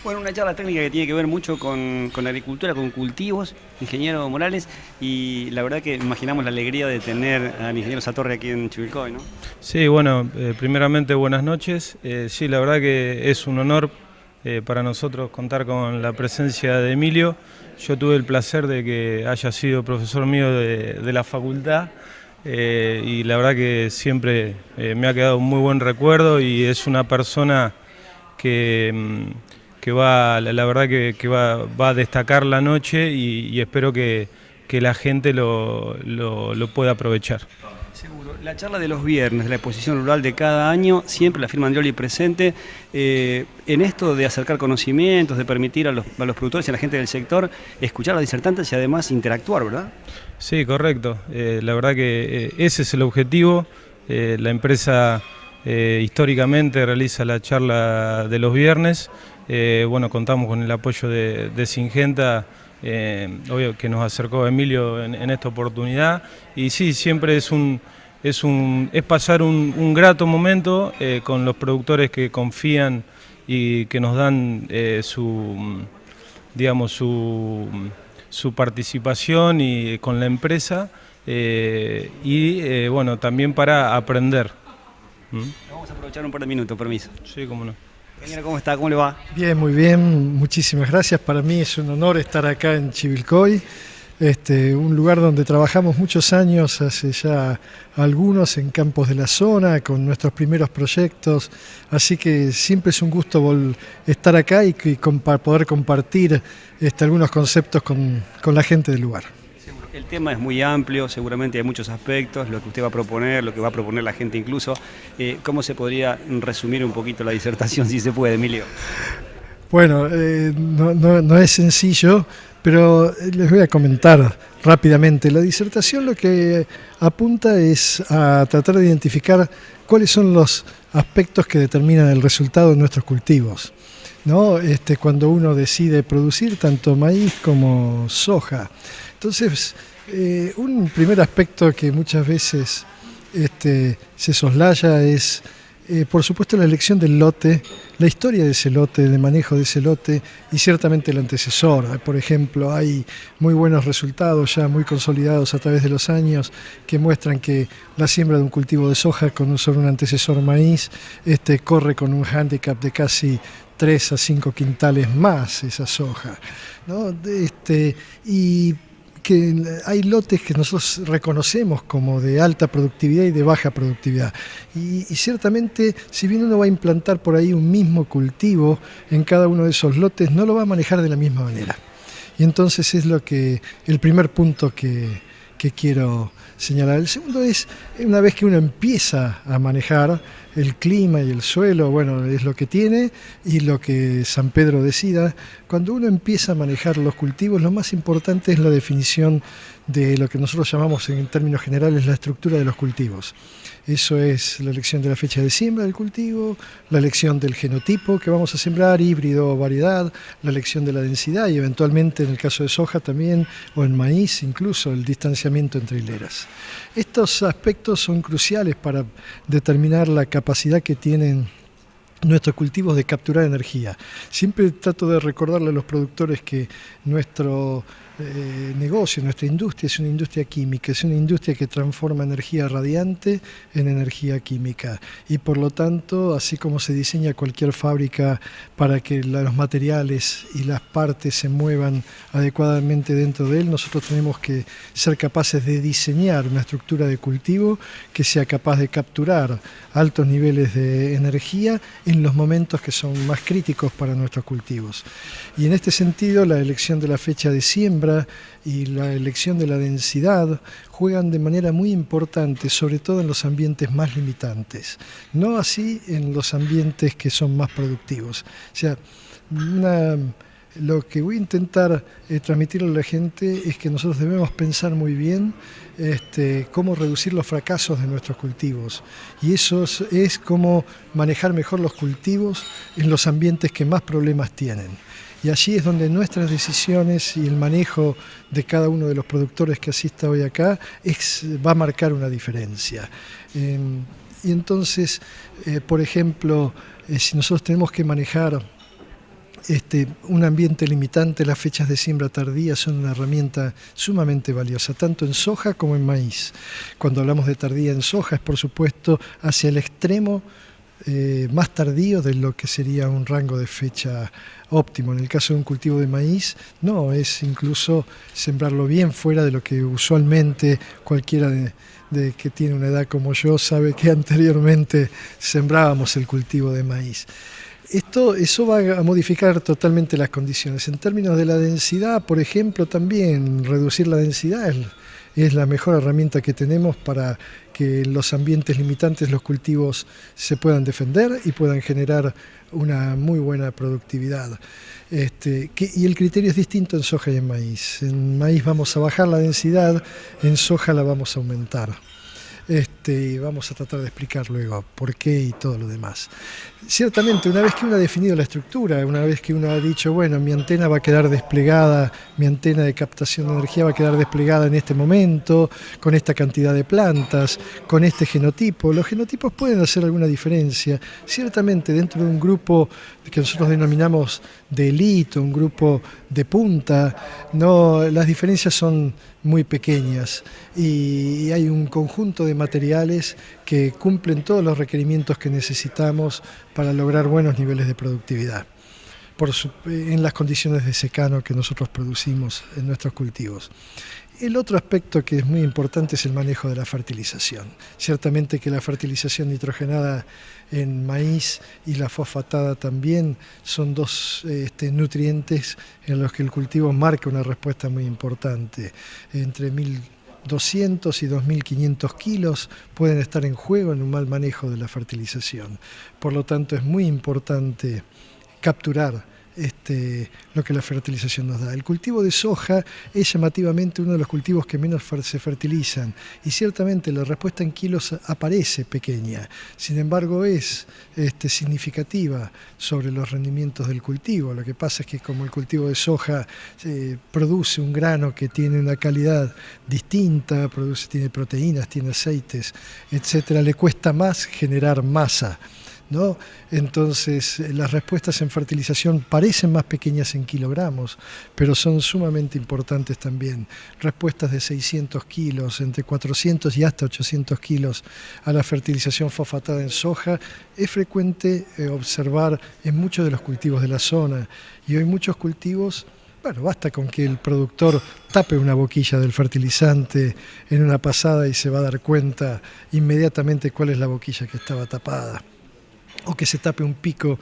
Bueno, una charla técnica que tiene que ver mucho con la agricultura, con cultivos, ingeniero Morales, y la verdad que imaginamos la alegría de tener al ingeniero Satorre aquí en Chivilcoy, ¿no? Sí, bueno, primeramente buenas noches. Sí, la verdad que es un honor para nosotros contar con la presencia de Emilio. Yo tuve el placer de que haya sido profesor mío de la facultad y la verdad que siempre me ha quedado un muy buen recuerdo y es una persona que, que va, la verdad que va a destacar la noche y espero que la gente lo pueda aprovechar. Seguro. La charla de los viernes, de la exposición rural de cada año, siempre la firma Andrioli presente. En esto de acercar conocimientos, de permitir a los productores y a la gente del sector escuchar a los disertantes y además interactuar, ¿verdad? Sí, correcto. La verdad que ese es el objetivo. La empresa históricamente realiza la charla de los viernes. Bueno, contamos con el apoyo de Singenta, obvio que nos acercó Emilio en esta oportunidad. Y sí, siempre es pasar un grato momento con los productores que confían y que nos dan digamos, su participación y con la empresa bueno, también para aprender. Vamos a aprovechar un par de minutos, permiso. Sí, cómo no. Ingeniero, ¿cómo está? ¿Cómo le va? Bien, muy bien, muchísimas gracias. Para mí es un honor estar acá en Chivilcoy, un lugar donde trabajamos muchos años, hace ya algunos en campos de la zona, con nuestros primeros proyectos, así que siempre es un gusto estar acá y poder compartir algunos conceptos con la gente del lugar. El tema es muy amplio, seguramente hay muchos aspectos, lo que usted va a proponer, lo que va a proponer la gente incluso. ¿Cómo se podría resumir un poquito la disertación, si se puede, Emilio? Bueno, no es sencillo, pero les voy a comentar rápidamente. La disertación lo que apunta es a tratar de identificar cuáles son los aspectos que determinan el resultado de nuestros cultivos, ¿no? Cuando uno decide producir tanto maíz como soja. Entonces, un primer aspecto que muchas veces se soslaya es, por supuesto, la elección del lote, la historia de ese lote, de manejo de ese lote y ciertamente el antecesor. Por ejemplo, hay muy buenos resultados ya muy consolidados a través de los años que muestran que la siembra de un cultivo de soja sobre un antecesor maíz corre con un hándicap de casi 3 a 5 quintales más esa soja, ¿no? Y que hay lotes que nosotros reconocemos como de alta productividad y de baja productividad. Y ciertamente, si bien uno va a implantar por ahí un mismo cultivo en cada uno de esos lotes, no lo va a manejar de la misma manera. Y entonces es el primer punto que quiero señalar. El segundo es, una vez que uno empieza a manejar el clima y el suelo, bueno, es lo que tiene y lo que San Pedro decida. Cuando uno empieza a manejar los cultivos, lo más importante es la definición de lo que nosotros llamamos en términos generales la estructura de los cultivos. Eso es la elección de la fecha de siembra del cultivo, la elección del genotipo que vamos a sembrar, híbrido o variedad, la elección de la densidad y eventualmente en el caso de soja también, o en maíz incluso, el distanciamiento entre hileras. Estos aspectos son cruciales para determinar la capacidad que tienen nuestros cultivos de capturar energía. Siempre trato de recordarle a los productores que nuestro negocio, nuestra industria es una industria química, es una industria que transforma energía radiante en energía química y por lo tanto, así como se diseña cualquier fábrica para que los materiales y las partes se muevan adecuadamente dentro de él, nosotros tenemos que ser capaces de diseñar una estructura de cultivo que sea capaz de capturar altos niveles de energía en los momentos que son más críticos para nuestros cultivos. Y en este sentido, la elección de la fecha de siembra y la elección de la densidad juegan de manera muy importante, sobre todo en los ambientes más limitantes, no así en los ambientes que son más productivos. O sea, lo que voy a intentar transmitirle a la gente es que nosotros debemos pensar muy bien cómo reducir los fracasos de nuestros cultivos y eso es cómo manejar mejor los cultivos en los ambientes que más problemas tienen. Y allí es donde nuestras decisiones y el manejo de cada uno de los productores que asista hoy acá va a marcar una diferencia. Y entonces, por ejemplo, si nosotros tenemos que manejar un ambiente limitante, las fechas de siembra tardía son una herramienta sumamente valiosa, tanto en soja como en maíz. Cuando hablamos de tardía en soja es por supuesto hacia el extremo más tardío de lo que sería un rango de fecha óptimo. En el caso de un cultivo de maíz, no, es incluso sembrarlo bien fuera de lo que usualmente cualquiera de que tiene una edad como yo sabe que anteriormente sembrábamos el cultivo de maíz. Eso va a modificar totalmente las condiciones. En términos de la densidad, por ejemplo, también reducir la densidad es la mejor herramienta que tenemos para que en los ambientes limitantes los cultivos se puedan defender y puedan generar una muy buena productividad. Y el criterio es distinto en soja y en maíz. En maíz vamos a bajar la densidad, en soja la vamos a aumentar. Vamos a tratar de explicar luego por qué y todo lo demás. Ciertamente, una vez que uno ha definido la estructura, una vez que uno ha dicho, bueno, mi antena va a quedar desplegada, mi antena de captación de energía va a quedar desplegada en este momento, con esta cantidad de plantas, con este genotipo. Los genotipos pueden hacer alguna diferencia. Ciertamente, dentro de un grupo que nosotros denominamos de élite, un grupo de punta, no, las diferencias son muy pequeñas y hay un conjunto de materiales que cumplen todos los requerimientos que necesitamos para lograr buenos niveles de productividad en las condiciones de secano que nosotros producimos en nuestros cultivos. El otro aspecto que es muy importante es el manejo de la fertilización. Ciertamente que la fertilización nitrogenada en maíz y la fosfatada también son dos nutrientes en los que el cultivo marca una respuesta muy importante. Entre 1.200 y 2.500 kilos pueden estar en juego en un mal manejo de la fertilización. Por lo tanto, es muy importante capturar lo que la fertilización nos da. El cultivo de soja es llamativamente uno de los cultivos que menos se fertilizan y ciertamente la respuesta en kilos aparece pequeña, sin embargo es significativa sobre los rendimientos del cultivo. Lo que pasa es que como el cultivo de soja produce un grano que tiene una calidad distinta, tiene proteínas, tiene aceites, etcétera, le cuesta más generar masa, ¿no? Entonces las respuestas en fertilización parecen más pequeñas en kilogramos, pero son sumamente importantes también. Respuestas de 600 kilos, entre 400 y hasta 800 kilos a la fertilización fosfatada en soja es frecuente observar en muchos de los cultivos de la zona, y hoy muchos cultivos, bueno, basta con que el productor tape una boquilla del fertilizante en una pasada y se va a dar cuenta inmediatamente cuál es la boquilla que estaba tapada, o que se tape un pico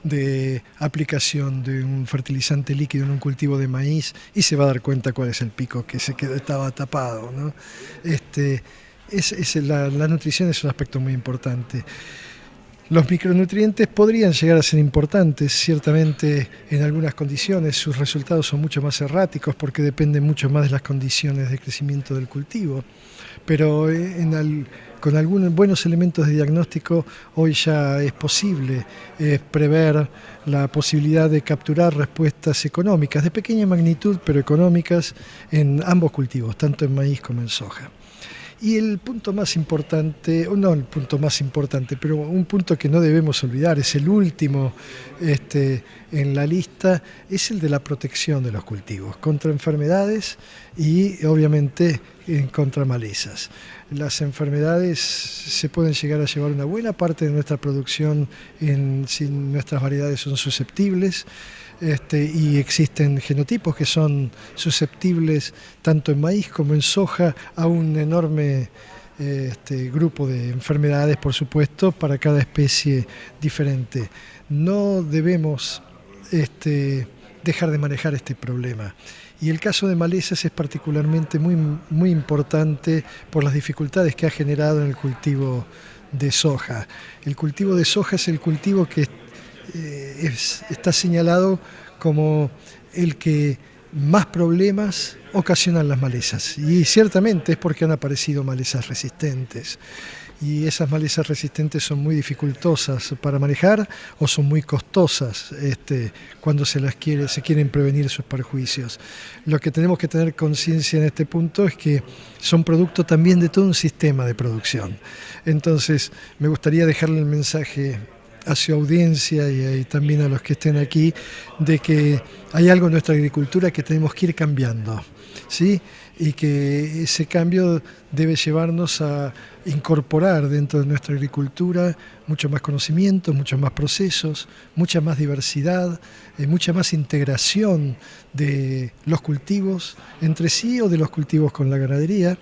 de aplicación de un fertilizante líquido en un cultivo de maíz y se va a dar cuenta cuál es el pico que estaba tapado, ¿no? La nutrición es un aspecto muy importante. Los micronutrientes podrían llegar a ser importantes, ciertamente en algunas condiciones sus resultados son mucho más erráticos porque dependen mucho más de las condiciones de crecimiento del cultivo, pero con algunos buenos elementos de diagnóstico hoy ya es posible prever la posibilidad de capturar respuestas económicas, de pequeña magnitud pero económicas en ambos cultivos, tanto en maíz como en soja. Y el punto más importante, no el punto más importante, pero un punto que no debemos olvidar, es el último en la lista, es el de la protección de los cultivos contra enfermedades y obviamente contra malezas. Las enfermedades se pueden llegar a llevar una buena parte de nuestra producción si nuestras variedades son susceptibles. Y existen genotipos que son susceptibles tanto en maíz como en soja a un enorme grupo de enfermedades, por supuesto, para cada especie diferente. No debemos dejar de manejar este problema. Y el caso de malezas es particularmente muy importante por las dificultades que ha generado en el cultivo de soja. El cultivo de soja es el cultivo que está señalado como el que más problemas ocasionan las malezas, y ciertamente es porque han aparecido malezas resistentes, y esas malezas resistentes son muy dificultosas para manejar o son muy costosas cuando se quieren prevenir sus perjuicios. Lo que tenemos que tener conciencia en este punto es que son producto también de todo un sistema de producción. Entonces me gustaría dejarle el mensaje a su audiencia y también a los que estén aquí, de que hay algo en nuestra agricultura que tenemos que ir cambiando, ¿sí? Y que ese cambio debe llevarnos a incorporar dentro de nuestra agricultura mucho más conocimiento, muchos más procesos, mucha más diversidad, mucha más integración de los cultivos entre sí o de los cultivos con la ganadería,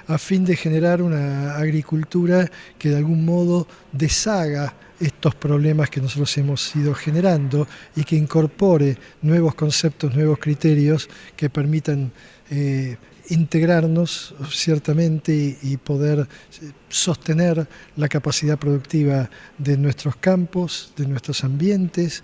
a fin de generar una agricultura que de algún modo deshaga estos problemas que nosotros hemos ido generando y que incorpore nuevos conceptos, nuevos criterios que permitan integrarnos ciertamente y poder sostener la capacidad productiva de nuestros campos, de nuestros ambientes,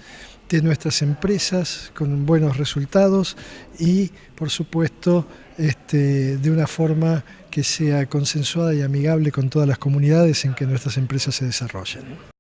de nuestras empresas con buenos resultados y, por supuesto, de una forma que sea consensuada y amigable con todas las comunidades en que nuestras empresas se desarrollen.